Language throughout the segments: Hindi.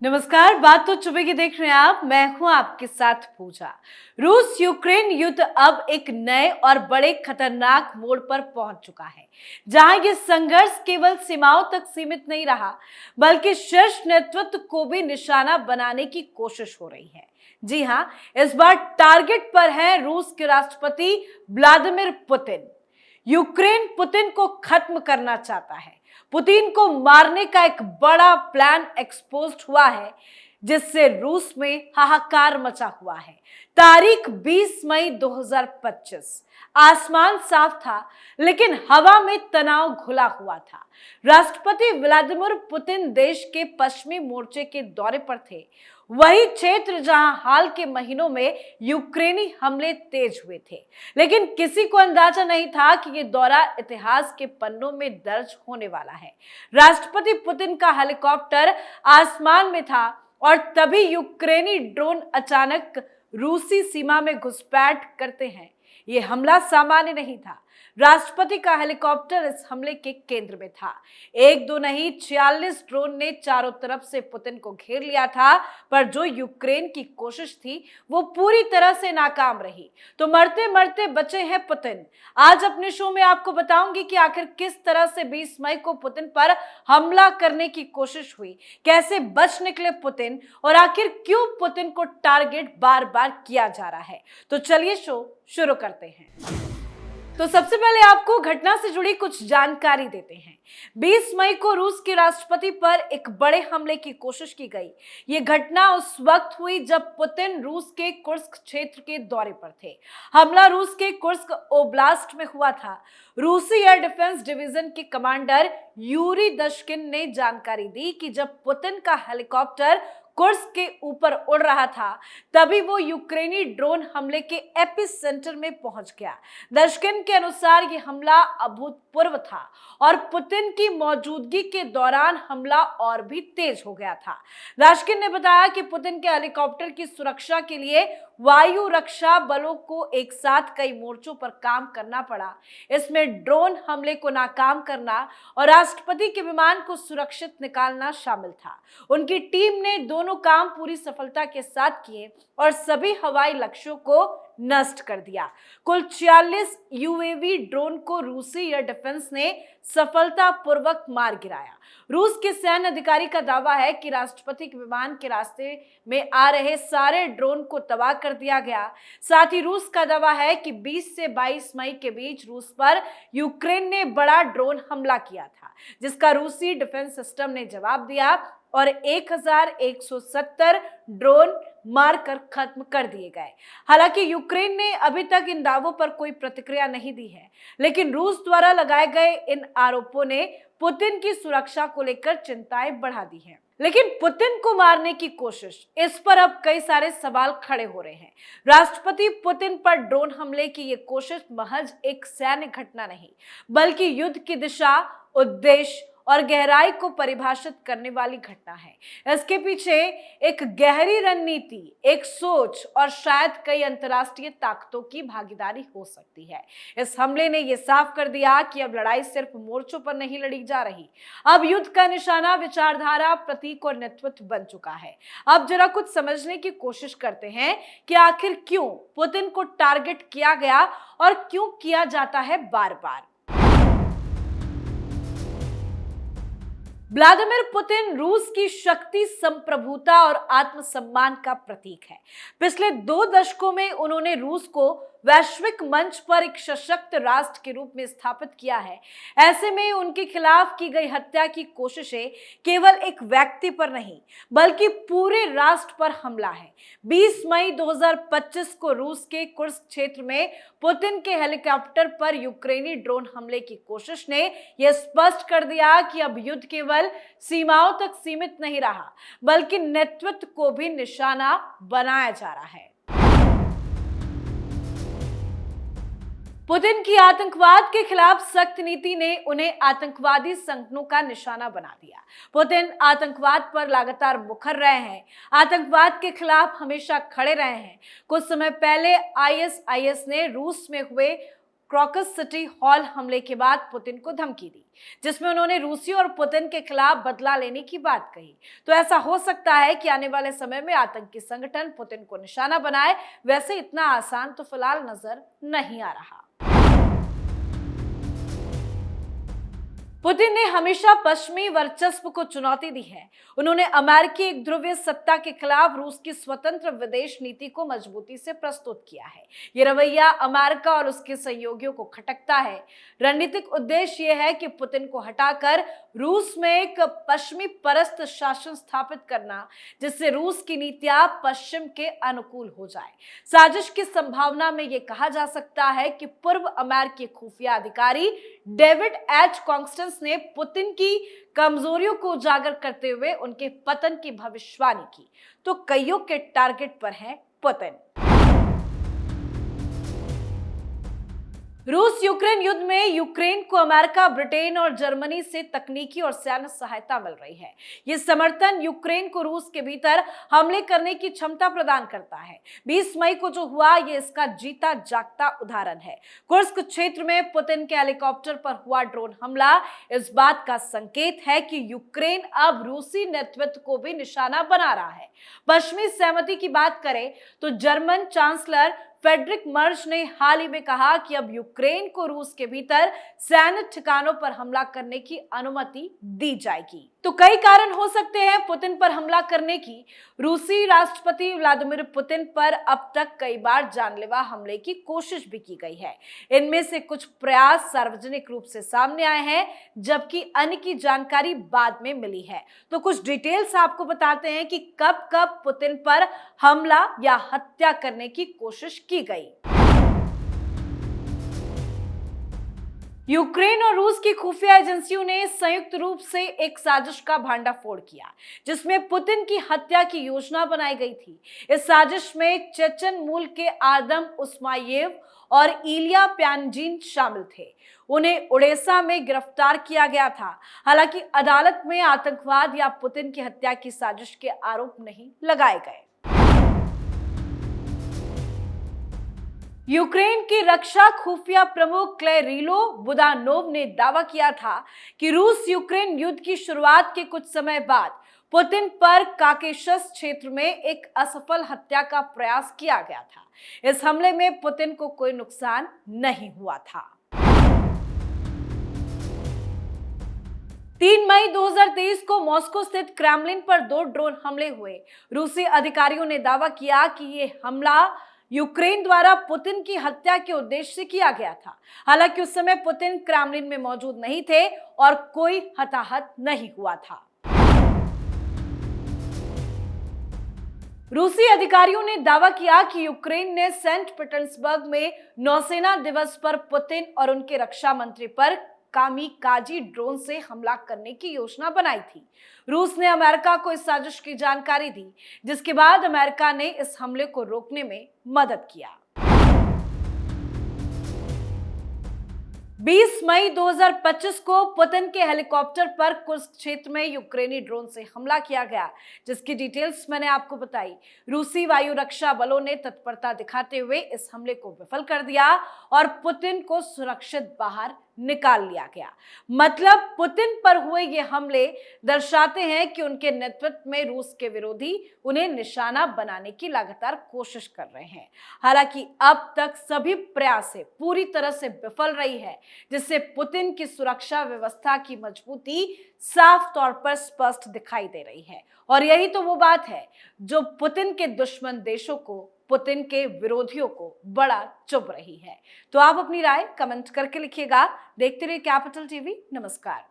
नमस्कार। बात तो चुपेगी देख रहे हैं आप। मैं हूं आपके साथ पूजा। रूस यूक्रेन युद्ध अब एक नए और बड़े खतरनाक मोड़ पर पहुंच चुका है, जहां ये संघर्ष केवल सीमाओं तक सीमित नहीं रहा, बल्कि शीर्ष नेतृत्व को भी निशाना बनाने की कोशिश हो रही है। जी हां, इस बार टारगेट पर है रूस के राष्ट्रपति व्लादिमीर पुतिन। यूक्रेन पुतिन को खत्म करना चाहता है। पुतिन को मारने का एक बड़ा प्लान एक्सपोज्ड हुआ है, जिससे रूस में हाहाकार मचा हुआ है। तारीख 20 मई 2025। आसमान साफ था, लेकिन हवा में तनाव घुला हुआ था। राष्ट्रपति व्लादिमीर पुतिन देश के पश्चिमी मोर्चे के दौरे पर थे, वही क्षेत्र जहां हाल के महीनों में यूक्रेनी हमले तेज हुए थे। लेकिन किसी को अंदाजा नहीं था कि यह दौरा इतिहास के पन्नों में दर्ज होने वाला है। राष्ट्रपति पुतिन का हेलीकॉप्टर आसमान में था और तभी यूक्रेनी ड्रोन अचानक रूसी सीमा में घुसपैठ करते हैं। यह हमला सामान्य नहीं था। राष्ट्रपति का हेलीकॉप्टर इस हमले के केंद्र में था। एक दो नहीं, 46 ड्रोन ने चारों तरफ से पुतिन को घेर लिया था, पर जो यूक्रेन की कोशिश थी वो पूरी तरह से नाकाम रही। तो मरते मरते बचे हैं पुतिन। आज अपने शो में आपको बताऊंगी कि आखिर किस तरह से 20 मई को पुतिन पर हमला करने की कोशिश हुई, कैसे बच निकले पुतिन, और आखिर क्यों पुतिन को टारगेट बार बार किया जा रहा है। तो चलिए शो शुरू करते हैं। तो सबसे पहले आपको घटना से जुड़ी कुछ जानकारी देते हैं। 20 मई को रूस के राष्ट्रपति पर एक बड़े हमले की कोशिश की गई। ये घटना उस वक्त हुई जब पुतिन रूस के कुर्स्क क्षेत्र के दौरे पर थे। हमला रूस के कुर्स्क ओब्लास्ट में हुआ था। रूसी एयर डिफेंस डिवीजन के कमांडर यूरी दशकिन ने जानकारी दी कि जब पुतिन का हेलीकॉप्टर कुर्स्क के ऊपर उड़ रहा था, तभी वो यूक्रेनी ड्रोन हमले के एपिसेंटर में पहुंच गया। दशकिन के अनुसार ये हमला अभूतपूर्व था और पुतिन की मौजूदगी के दौरान हमला और भी तेज हो गया था। दशकिन ने बताया कि पुतिन के हेलीकॉप्टर की सुरक्षा के लिए वायु रक्षा बलों को एक साथ कई मोर्चों पर काम करना पड़ा। इसमें ड्रोन हमले को नाकाम करना और राष्ट्रपति के विमान को सुरक्षित निकालना शामिल था। उनकी टीम ने दोनों काम पूरी सफलता के साथ किए और सभी हवाई लक्ष्यों को नष्ट कर दिया। कुल 46 यूएवी ड्रोन को रूसी एयर डिफेंस ने सफलतापूर्वक मार गिराया। रूस के सैन्य अधिकारी का दावा है कि राष्ट्रपति के विमान के रास्ते में आ रहे सारे ड्रोन को तबाह कर दिया गया। साथ ही रूस का दावा है कि 20 से 22 मई के बीच रूस पर यूक्रेन ने बड़ा ड्रोन हमला किया था, जिसका रूसी डिफेंस सिस्टम ने जवाब दिया और 1170 ड्रोन मारकर खत्म कर दिए गए। हालांकि यूक्रेन ने अभी तक इन दावों पर कोई प्रतिक्रिया नहीं दी है, लेकिन रूस द्वारा लगाए गए इन आरोपों ने पुतिन की सुरक्षा को लेकर चिंताएं बढ़ा दी हैं। लेकिन पुतिन को मारने की कोशिश, इस पर अब कई सारे सवाल खड़े हो रहे हैं। राष्ट्रपति पुतिन पर ड्रोन हमले की ये कोशिश महज एक सैन्य घटना नहीं, बल्कि युद्ध की दिशा, उद्देश्य और गहराई को परिभाषित करने वाली घटना है। इसके पीछे एक गहरी रणनीति, एक सोच और शायद कई अंतर्राष्ट्रीय ताकतों की भागीदारी हो सकती है। इस हमले ने यह साफ कर दिया कि अब लड़ाई सिर्फ मोर्चों पर नहीं लड़ी जा रही। अब युद्ध का निशाना विचारधारा, प्रतीक और नेतृत्व बन चुका है। अब जरा कुछ समझने की कोशिश करते हैं कि आखिर क्यों पुतिन को टारगेट किया गया और क्यों किया जाता है बार बार। व्लादिमीर पुतिन रूस की शक्ति, संप्रभुता और आत्मसम्मान का प्रतीक है। पिछले 2 दशकों में उन्होंने रूस को वैश्विक मंच पर एक सशक्त राष्ट्र के रूप में स्थापित किया है। ऐसे में उनके खिलाफ की गई हत्या की कोशिशें केवल एक व्यक्ति पर नहीं, बल्कि पूरे राष्ट्र पर हमला है। 20 मई 2025 को रूस के कुर्स्क क्षेत्र में पुतिन के हेलीकॉप्टर पर यूक्रेनी ड्रोन हमले की कोशिश ने यह स्पष्ट कर दिया कि अब युद्ध केवल सीमाओं तक सीमित नहीं रहा, बल्कि नेतृत्व को भी निशाना बनाया जा रहा है। पुतिन की आतंकवाद के खिलाफ सख्त नीति ने उन्हें आतंकवादी संगठनों का निशाना बना दिया। पुतिन आतंकवाद पर लगातार मुखर रहे हैं, आतंकवाद के खिलाफ हमेशा खड़े रहे हैं। कुछ समय पहले आईएसआईएस ने रूस में हुए क्रॉकस सिटी हॉल हमले के बाद पुतिन को धमकी दी, जिसमें उन्होंने रूसी और पुतिन के खिलाफ बदला लेने की बात कही। तो ऐसा हो सकता है कि आने वाले समय में आतंकी संगठन पुतिन को निशाना बनाए। वैसे इतना आसान तो फिलहाल नजर नहीं आ रहा। पुतिन ने हमेशा पश्चिमी वर्चस्व को चुनौती दी है। उन्होंने अमेरिकी एक ध्रुवीय सत्ता के खिलाफ रूस की स्वतंत्र विदेश नीति को मजबूती से प्रस्तुत किया है। ये रवैया अमेरिका और उसके सहयोगियों को खटकता है। रणनीतिक उद्देश्य यह है कि पुतिन को हटाकर रूस में एक पश्चिमी परस्त शासन स्थापित करना, जिससे रूस की नीतियां पश्चिम के अनुकूल हो जाए। साजिश की संभावना में यह कहा जा सकता है कि पूर्व अमेरिकी खुफिया अधिकारी डेविड एच कॉन्स्टेंस ने पुतिन की कमजोरियों को उजागर करते हुए उनके पतन की भविष्यवाणी की। तो कईयों के टारगेट पर है पुतिन। रूस यूक्रेन युद्ध में यूक्रेन को अमेरिका, ब्रिटेन और जर्मनी से तकनीकी और सैन्य सहायता मिल रही है। यह समर्थन यूक्रेन को रूस के भीतर हमले करने की क्षमता प्रदान करता है। 20 मई को जो हुआ, यह इसका जीता जागता उदाहरण है। कुर्स्क क्षेत्र में पुतिन के हेलीकॉप्टर पर हुआ ड्रोन हमला इस बात का संकेत है कि यूक्रेन अब रूसी नेतृत्व को भी निशाना बना रहा है। पश्चिमी सहमति की बात करें तो जर्मन चांसलर फ्रेडरिक मर्ज ने हाल ही में कहा कि अब यूक्रेन को रूस के भीतर सैन्य ठिकानों पर हमला करने की अनुमति दी जाएगी। तो कई कारण हो सकते हैं पुतिन पर हमला करने की। रूसी राष्ट्रपति व्लादिमीर पुतिन पर अब तक कई बार जानलेवा हमले की कोशिश भी की गई है। इनमें से कुछ प्रयास सार्वजनिक रूप से सामने आए हैं, जबकि अन्य की जानकारी बाद में मिली है। तो कुछ डिटेल्स आपको बताते हैं कि कब कब पुतिन पर हमला या हत्या करने की कोशिश की गई। यूक्रेन और रूस की खुफिया एजेंसियों ने संयुक्त रूप से एक साजिश का भांडाफोड़ किया, जिसमें पुतिन की हत्या की योजना बनाई गई थी। इस साजिश में चेचन मूल के आदम उस्मायेव और इलिया प्यानजीन शामिल थे। उन्हें ओडेसा में गिरफ्तार किया गया था। हालांकि अदालत में आतंकवाद या पुतिन की हत्या की साजिश के आरोप नहीं लगाए गए। यूक्रेन की रक्षा खुफिया प्रमुख क्लेरिलो बुदानोव ने दावा किया था कि रूस यूक्रेन युद्ध की शुरुआत के कुछ समय बाद पुतिन पर काकेशस क्षेत्र में एक असफल हत्या का प्रयास किया गया था। इस हमले में पुतिन को कोई नुकसान नहीं हुआ था। 3 मई 2023 को मॉस्को स्थित क्रेमलिन पर 2 ड्रोन हमले हुए। रूसी अधिकारियों ने दावा किया कि ये हमला यूक्रेन द्वारा पुतिन की हत्या के उद्देश्य से किया गया था। हालांकि उस समय पुतिन क्रेमलिन में मौजूद नहीं थे और कोई हताहत नहीं हुआ था। रूसी अधिकारियों ने दावा किया कि यूक्रेन ने सेंट पीटर्सबर्ग में नौसेना दिवस पर पुतिन और उनके रक्षा मंत्री पर कामिकाजी ड्रोन से हमला करने की योजना बनाई थी। रूस ने अमेरिका को इस साजिश की जानकारी दी, जिसके बाद अमेरिका ने इस हमले को रोकने में मदद किया। 20 मई 2025 को पुतिन के हेलीकॉप्टर पर कुर्स्क क्षेत्र में यूक्रेनी ड्रोन से हमला किया गया, जिसकी डिटेल्स मैंने आपको बताई। रूसी वायु रक्षा बलों ने तत्परता दिखाते हुए इस हमले को विफल कर दिया और पुतिन को सुरक्षित बाहर निकाल लिया गया। मतलब पुतिन पर हुए ये हमले दर्शाते हैं कि उनके नेतृत्व में रूस के विरोधी उन्हें निशाना बनाने की लगातार कोशिश कर रहे हैं। हालांकि अब तक सभी प्रयासें पूरी तरह से विफल रही है, जिससे पुतिन की सुरक्षा व्यवस्था की मजबूती साफ तौर पर स्पष्ट दिखाई दे रही है। और यही तो वो बात है जो पुतिन के दुश्मन देशों को, पुतिन के विरोधियों को बड़ा चुभ रही है। तो आप अपनी राय कमेंट करके लिखिएगा। देखते रहिए कैपिटल टीवी। नमस्कार।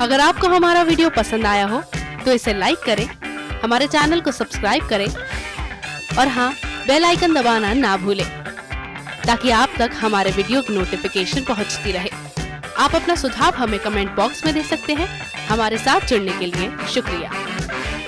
अगर आपको हमारा वीडियो पसंद आया हो तो इसे लाइक करें, हमारे चैनल को सब्सक्राइब करें और हाँ, बेल आइकन दबाना ना भूलें ताकि आप तक हमारे वीडियो की नोटिफिकेशन पहुंचती रहे। आप अपना सुझाव हमें कमेंट बॉक्स में दे सकते हैं। हमारे साथ जुड़ने के लिए शुक्रिया।